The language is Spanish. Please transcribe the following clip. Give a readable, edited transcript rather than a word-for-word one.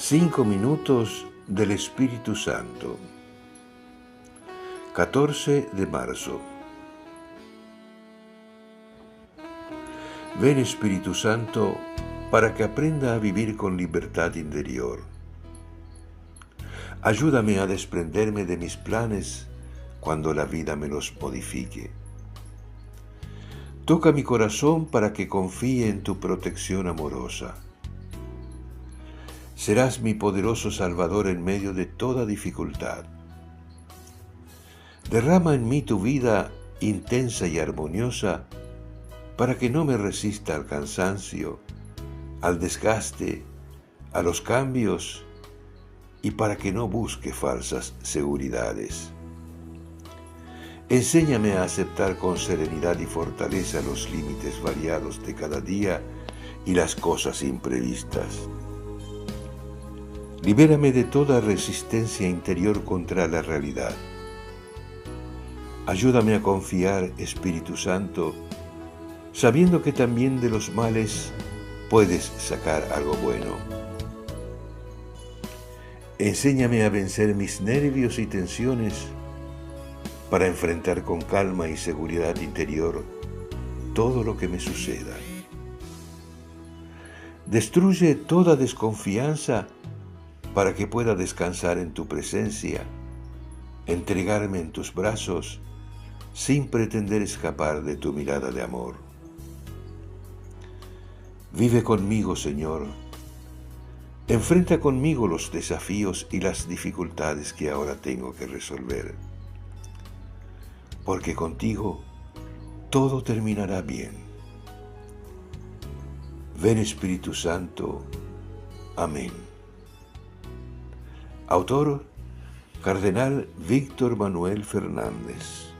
5 minutos del Espíritu Santo. 14 de marzo. Ven, Espíritu Santo, para que aprenda a vivir con libertad interior. Ayúdame a desprenderme de mis planes cuando la vida me los modifique. Toca mi corazón para que confíe en tu protección amorosa. Serás mi poderoso Salvador en medio de toda dificultad. Derrama en mí tu vida intensa y armoniosa para que no me resista al cansancio, al desgaste, a los cambios y para que no busque falsas seguridades. Enséñame a aceptar con serenidad y fortaleza los límites variados de cada día y las cosas imprevistas. Libérame de toda resistencia interior contra la realidad. Ayúdame a confiar, Espíritu Santo, sabiendo que también de los males puedes sacar algo bueno. Enséñame a vencer mis nervios y tensiones para enfrentar con calma y seguridad interior todo lo que me suceda. Destruye toda desconfianza para que pueda descansar en tu presencia, entregarme en tus brazos sin pretender escapar de tu mirada de amor. Vive conmigo, Señor. Enfrenta conmigo los desafíos y las dificultades que ahora tengo que resolver, porque contigo todo terminará bien. Ven, Espíritu Santo. Amén. Autor: Cardenal Víctor Manuel Fernández.